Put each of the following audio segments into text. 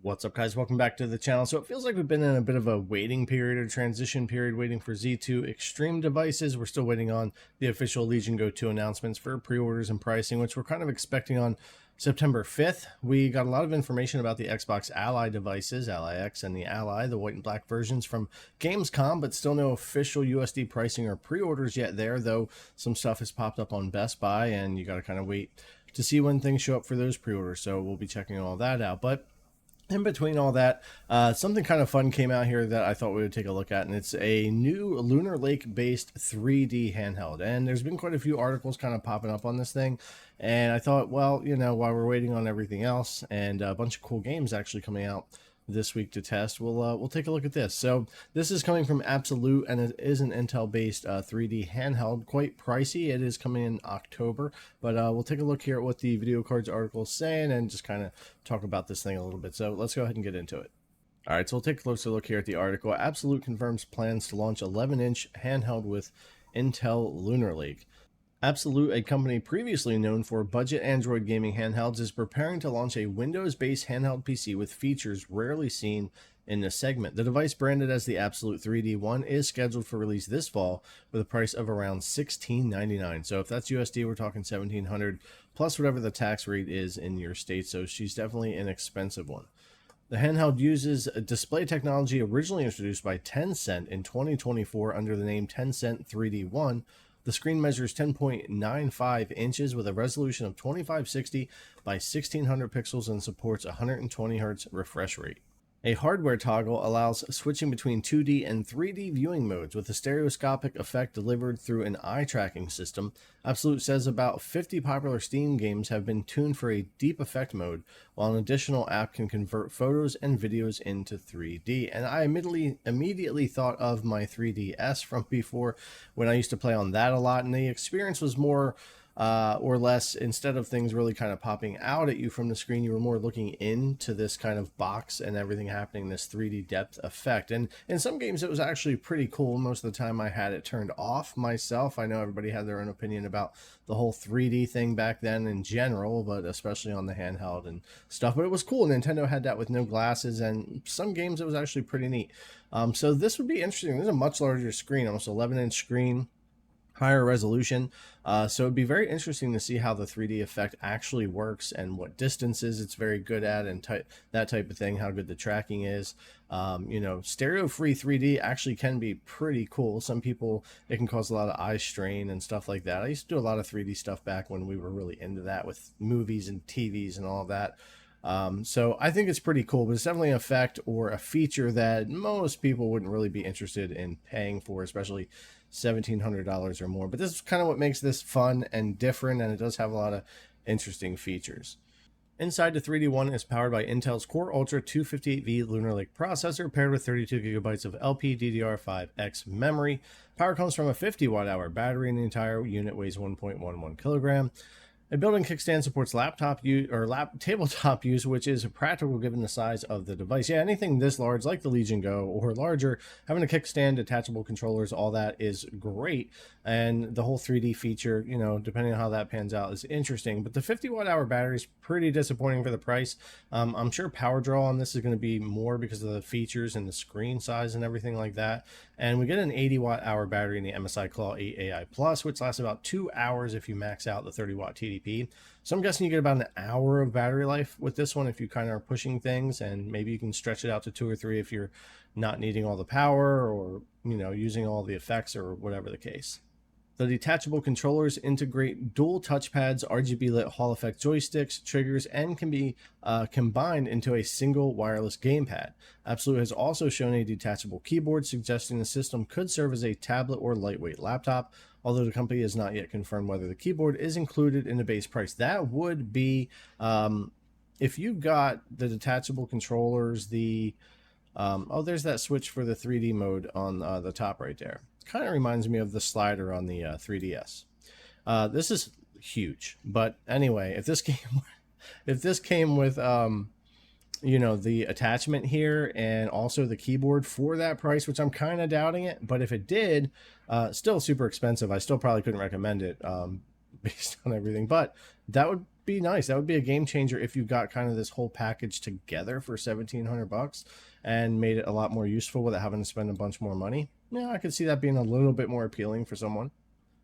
What's up, guys? Welcome back to the channel. So it feels like we've been in a bit of a waiting period or transition period waiting for Z2 Extreme devices. We're still waiting on the official Legion Go 2 announcements for pre-orders and pricing, which we're kind of expecting on September 5th. We got a lot of information about the Xbox Ally devices, Ally X and the Ally, the white and black versions from Gamescom, but still no official USD pricing or pre-orders yet there, though some stuff has popped up on Best Buy, and you got to kind of wait to see when things show up for those pre-orders. So we'll be checking all that out. But in between all that, something kind of fun came out here that I thought we would take a look at, and it's a new Lunar Lake based 3D handheld. And there's been quite a few articles kind of popping up on this thing, and I thought, well, you know, while we're waiting on everything else and a bunch of cool games actually coming out this week to test, we'll take a look at this. So this is coming from Abxylute, and it is an Intel based 3D handheld, quite pricey. It is coming in October, but we'll take a look here at what the video cards article is saying and just kind of talk about this thing a little bit. So let's go ahead and get into it. All right, so we'll take a closer look here at the article. Abxylute confirms plans to launch 11-inch handheld with Intel Lunar Lake. Abxylute, a company previously known for budget Android gaming handhelds, is preparing to launch a Windows-based handheld PC with features rarely seen in the segment. The device, branded as the Abxylute 3D One, is scheduled for release this fall with a price of around $16.99. So if that's USD, we're talking $1,700 plus whatever the tax rate is in your state. So she's definitely an expensive one. The handheld uses a display technology originally introduced by Tencent in 2024 under the name Tencent 3D One. The screen measures 10.95 inches with a resolution of 2560 by 1600 pixels and supports 120 Hz refresh rate. A hardware toggle allows switching between 2D and 3D viewing modes with a stereoscopic effect delivered through an eye tracking system. Abxylute says about 50 popular Steam games have been tuned for a deep effect mode, while an additional app can convert photos and videos into 3D. And I immediately thought of my 3DS from before, when I used to play on that a lot, and the experience was more or less, instead of things really kind of popping out at you from the screen, you were more looking into this kind of box and everything happening, this 3D depth effect. And in some games it was actually pretty cool. Most of the time I had it turned off myself. I know everybody had their own opinion about the whole 3D thing back then in general, but especially on the handheld and stuff. But it was cool. Nintendo had that with no glasses, and some games it was actually pretty neat. So this would be interesting. This is a much larger screen, almost 11-inch screen, higher resolution, so it'd be very interesting to see how the 3D effect actually works and what distances it's very good at, and that type of thing, how good the tracking is. You know, stereo free 3D actually can be pretty cool. Some people, it can cause a lot of eye strain and stuff like that. I used to do a lot of 3D stuff back when we were really into that with movies and TVs and all that. So I think it's pretty cool, but it's definitely an effect or a feature that most people wouldn't really be interested in paying for, especially $1,700 or more. But this is kind of what makes this fun and different, and it does have a lot of interesting features. Inside, the 3D One is powered by Intel's Core Ultra 258V Lunar Lake processor, paired with 32 gigabytes of LPDDR5X memory. Power comes from a 50 watt-hour battery, and the entire unit weighs 1.11 kilogram. A built-in kickstand supports tabletop use, which is practical given the size of the device. Yeah, anything this large, like the Legion Go or larger, having a kickstand, detachable controllers, all that is great. And the whole 3D feature, you know, depending on how that pans out, is interesting. But the 50 watt-hour battery is pretty disappointing for the price. I'm sure power draw on this is going to be more because of the features and the screen size and everything like that. And we get an 80 watt-hour battery in the MSI Claw 8 AI Plus, which lasts about 2 hours if you max out the 30 watt TDP. So I'm guessing you get about an hour of battery life with this one if you kind of are pushing things, and maybe you can stretch it out to 2 or 3 if you're not needing all the power, or, you know, using all the effects or whatever the case. The detachable controllers integrate dual touchpads, RGB lit Hall effect joysticks, triggers, and can be combined into a single wireless gamepad. Abxylute has also shown a detachable keyboard, suggesting the system could serve as a tablet or lightweight laptop, although the company has not yet confirmed whether the keyboard is included in the base price. That would be, if you got the detachable controllers, oh, there's that switch for the 3D mode on the top right there. Kind of reminds me of the slider on the 3DS. This is huge, but anyway, if this came with you know, the attachment here and also the keyboard for that price, which I'm kind of doubting it, but if it did, still super expensive. I still probably couldn't recommend it based on everything, but that would be nice. That would be a game changer if you got kind of this whole package together for 1,700 bucks and made it a lot more useful without having to spend a bunch more money. Yeah, I could see that being a little bit more appealing for someone.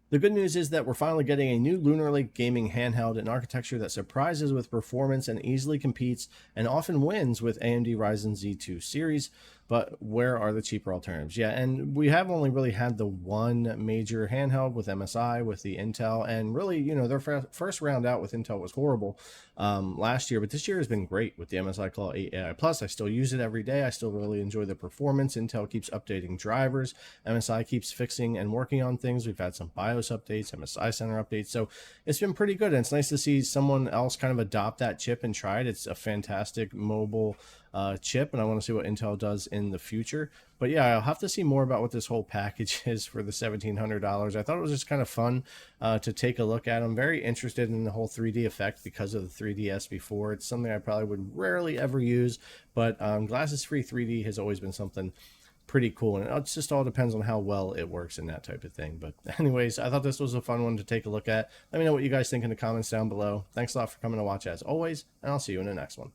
The good news is that we're finally getting a new Lunar Lake gaming handheld, an architecture that surprises with performance and easily competes and often wins with AMD Ryzen Z2 series. But where are the cheaper alternatives? Yeah, and we have only really had the one major handheld with MSI, with the Intel, and really, their first round out with Intel was horrible last year, but this year has been great with the MSI Claw 8 AI Plus. I still use it every day. I still really enjoy the performance. Intel keeps updating drivers. MSI keeps fixing and working on things. We've had some BIOS updates, MSI Center updates, so it's been pretty good. And it's nice to see someone else kind of adopt that chip and try it. It's a fantastic mobile chip, and I want to see what Intel does in the future. But yeah, I'll have to see more about what this whole package is for the $1,700. I thought it was just kind of fun to take a look at. I'm very interested in the whole 3D effect because of the 3DS before. It's something I probably would rarely ever use, but glasses-free 3D has always been something pretty cool, and it just all depends on how well it works and that type of thing. But anyways, I thought this was a fun one to take a look at. Let me know what you guys think in the comments down below. Thanks a lot for coming to watch as always, and I'll see you in the next one.